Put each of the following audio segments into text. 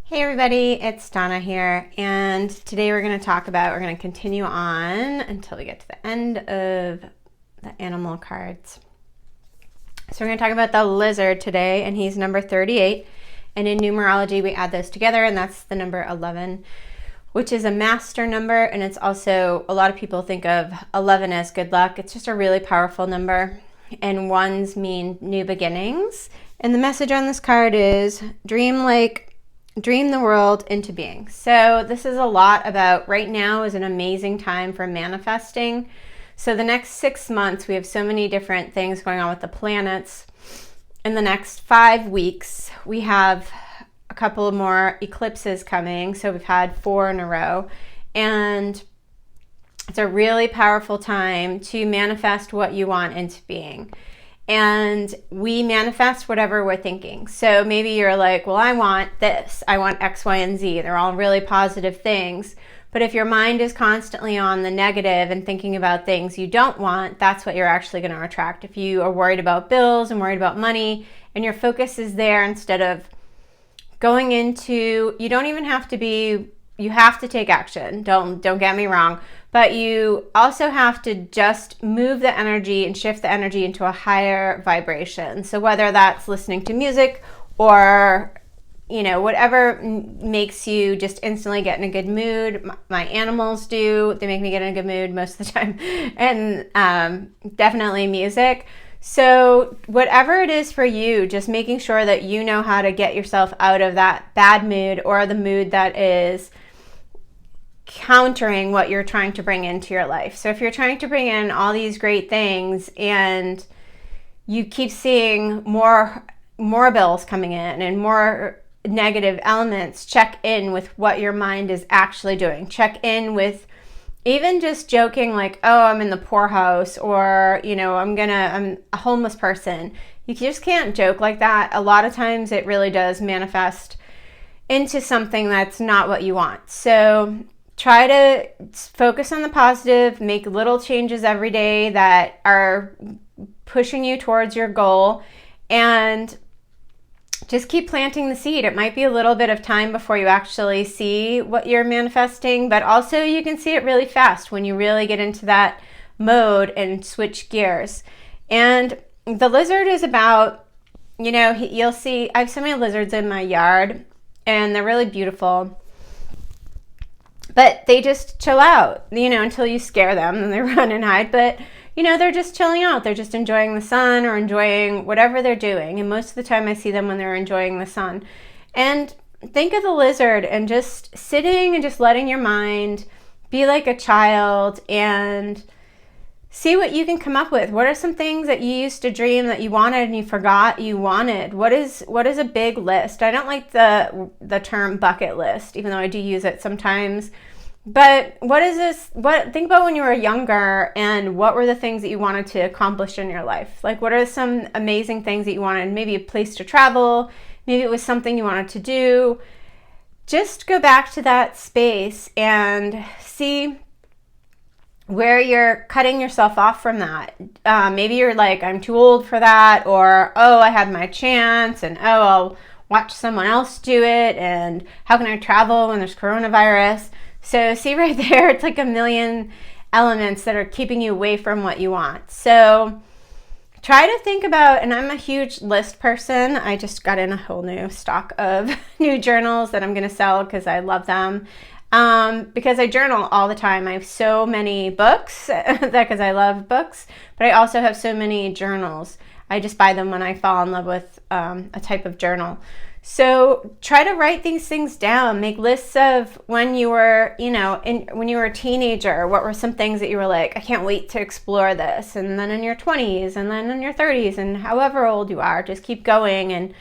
Hey everybody, it's Donna here, and today we're going to continue on until we get to the end of the animal cards. So we're going to talk about the lizard today, and he's number 38, and in numerology we add those together, and that's the number 11, which is a master number, and it's also, a lot of people think of 11 as good luck. It's just a really powerful number, and ones mean new beginnings, and the message on this card is dream the world into being. So this is a lot about, right now is an amazing time for manifesting. So the next 6 months, we have so many different things going on with the planets. In the next 5 weeks, we have a couple more eclipses coming. So we've had 4 in a row. And it's a really powerful time to manifest what you want into being. And we manifest whatever we're thinking. So maybe you're like, well, I want this. I want X, Y, and Z. They're all really positive things. But if your mind is constantly on the negative and thinking about things you don't want, that's what you're actually going to attract. If you are worried about bills and worried about money and your focus is there instead of going into, you don't even have to be, you have to take action. Don't get me wrong. But you also have to just move the energy and shift the energy into a higher vibration. So whether that's listening to music or, whatever makes you just instantly get in a good mood. My animals do. They make me get in a good mood most of the time. And definitely music. So whatever it is for you, just making sure that you know how to get yourself out of that bad mood or the mood that is countering what you're trying to bring into your life. So if you're trying to bring in all these great things and you keep seeing more bills coming in and more negative elements, check in with what your mind is actually doing. Check in with even just joking like, oh, I'm in the poorhouse, or, I'm a homeless person. You just can't joke like that. A lot of times it really does manifest into something that's not what you want. So try to focus on the positive, make little changes every day that are pushing you towards your goal, and just keep planting the seed. It might be a little bit of time before you actually see what you're manifesting, but also you can see it really fast when you really get into that mode and switch gears. And the lizard is about, you'll see, I have so many lizards in my yard, and they're really beautiful. But they just chill out, until you scare them and they run and hide. But, they're just chilling out. They're just enjoying the sun or enjoying whatever they're doing. And most of the time I see them when they're enjoying the sun. And think of the lizard and just sitting and just letting your mind be like a child and see what you can come up with. What are some things that you used to dream that you wanted and you forgot you wanted? What is a big list? I don't like the term bucket list, even though I do use it sometimes. But what is this? Think about when you were younger and what were the things that you wanted to accomplish in your life? Like, what are some amazing things that you wanted? Maybe a place to travel. Maybe it was something you wanted to do. Just go back to that space and see where you're cutting yourself off from that. Maybe you're like, I'm too old for that, or, oh, I had my chance, and, oh, I'll watch someone else do it, and how can I travel when there's coronavirus? So see right there, it's like a million elements that are keeping you away from what you want. So try to think about, and I'm a huge list person. I just got in a whole new stock of new journals that I'm going to sell because I love them. Because I journal all the time. I have so many books because I love books, but I also have so many journals. I just buy them when I fall in love with a type of journal. So try to write these things down. Make lists of when you were, when you were a teenager, what were some things that you were like, I can't wait to explore this. And then in your 20s and then in your 30s and however old you are, just keep going. And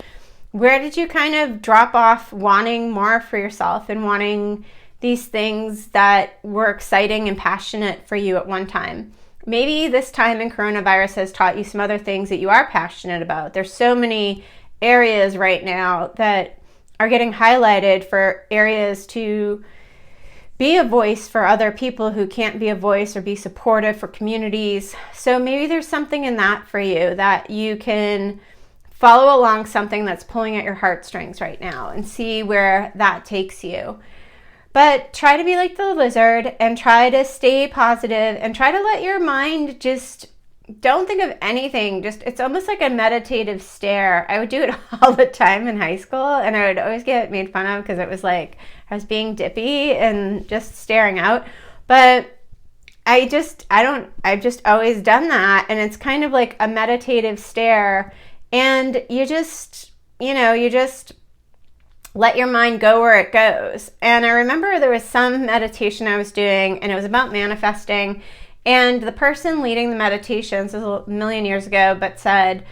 where did you kind of drop off wanting more for yourself and wanting these things that were exciting and passionate for you at one time? Maybe this time in coronavirus has taught you some other things that you are passionate about. There's so many areas right now that are getting highlighted for areas to be a voice for other people who can't be a voice, or be supportive for communities. So maybe there's something in that for you that you can follow along something that's pulling at your heartstrings right now and see where that takes you. But try to be like the lizard and try to stay positive and try to let your mind just don't think of anything. Just, it's almost like a meditative stare. I would do it all the time in high school, and I would always get made fun of because it was like I was being dippy and just staring out. But I've just always done that, and it's kind of like a meditative stare, and you just let your mind go where it goes. And I remember there was some meditation I was doing, and it was about manifesting. And the person leading the meditations, this was a million years ago, but said,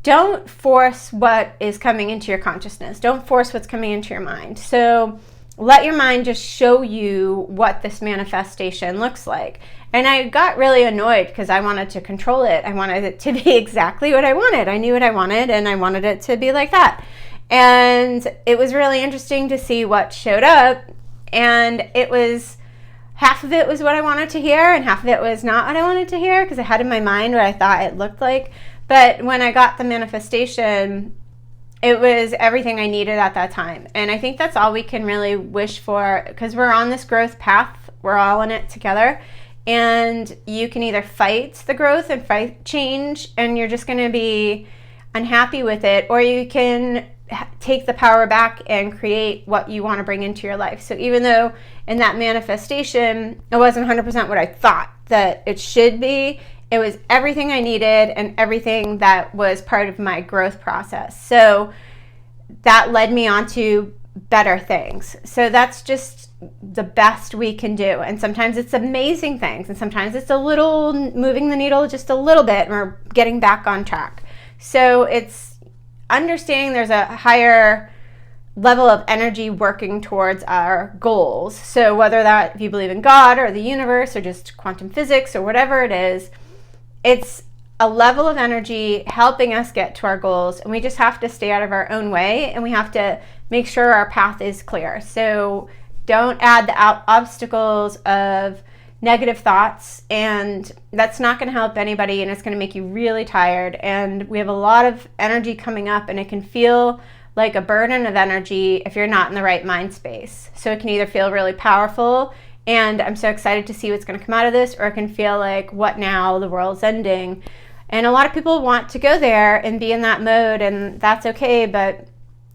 don't force what is coming into your consciousness. Don't force what's coming into your mind. So let your mind just show you what this manifestation looks like. And I got really annoyed because I wanted to control it. I wanted it to be exactly what I wanted. I knew what I wanted, and I wanted it to be like that. And it was really interesting to see what showed up. And it was, half of it was what I wanted to hear, and half of it was not what I wanted to hear because I had in my mind what I thought it looked like. But when I got the manifestation, it was everything I needed at that time. And I think that's all we can really wish for, because we're on this growth path. We're all in it together. And you can either fight the growth and fight change, and you're just going to be unhappy with it, or you can take the power back and create what you want to bring into your life. So even though in that manifestation, it wasn't 100% what I thought that it should be, it was everything I needed and everything that was part of my growth process. So that led me on to better things. So that's just the best we can do. And sometimes it's amazing things, and sometimes it's a little moving the needle just a little bit, and we're getting back on track. So it's understanding there's a higher level of energy working towards our goals. So whether that, if you believe in God or the universe or just quantum physics or whatever it is, it's a level of energy helping us get to our goals, and we just have to stay out of our own way, and we have to make sure our path is clear. So don't add the obstacles of negative thoughts, and that's not going to help anybody, and it's going to make you really tired. And we have a lot of energy coming up, and it can feel like a burden of energy if you're not in the right mind space. So it can either feel really powerful, and I'm so excited to see what's going to come out of this, or it can feel like, what now, the world's ending. And a lot of people want to go there and be in that mode, and that's okay, but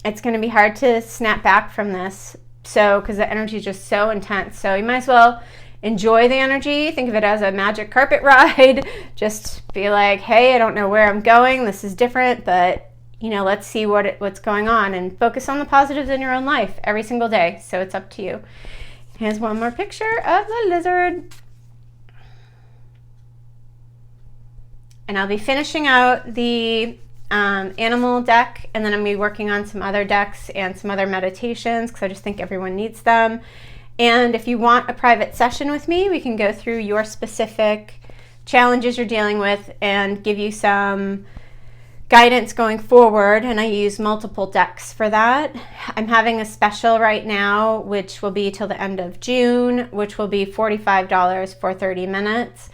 it's going to be hard to snap back from this. So, because the energy is just so intense. So you might as well enjoy the energy. Think of it as a magic carpet ride. Just be like, hey, I don't know where I'm going. This is different, but let's see what's going on, and focus on the positives in your own life every single day. So it's up to you. Here's one more picture of the lizard. And I'll be finishing out the animal deck, and then I'm going to be working on some other decks and some other meditations, because I just think everyone needs them. And if you want a private session with me, we can go through your specific challenges you're dealing with and give you some guidance going forward. And I use multiple decks for that. I'm having a special right now, which will be till the end of June, which will be $45 for 30 minutes.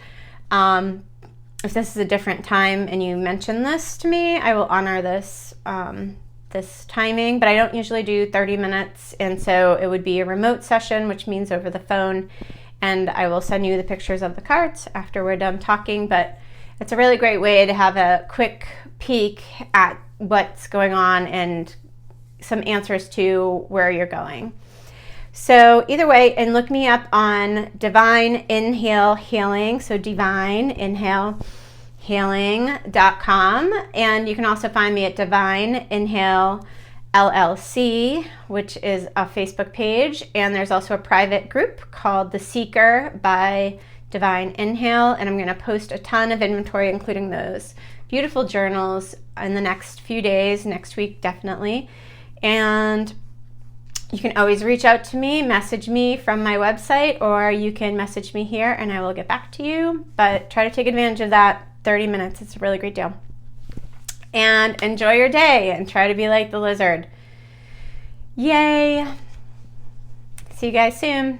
If this is a different time and you mention this to me, I will honor this this timing, but I don't usually do 30 minutes, and so it would be a remote session, which means over the phone, and I will send you the pictures of the cards after we're done talking. But it's a really great way to have a quick peek at what's going on and some answers to where you're going. So either way, and look me up on Divine Inhale Healing, so Divine Inhale healing.com, and you can also find me at Divine Inhale LLC, which is a Facebook page, and there's also a private group called The Seeker by Divine Inhale, and I'm going to post a ton of inventory, including those beautiful journals, in the next few days, next week definitely. And you can always reach out to me, message me from my website, or you can message me here and I will get back to you. But try to take advantage of that 30 minutes. It's a really great deal. And enjoy your day and try to be like the lizard. Yay! See you guys soon.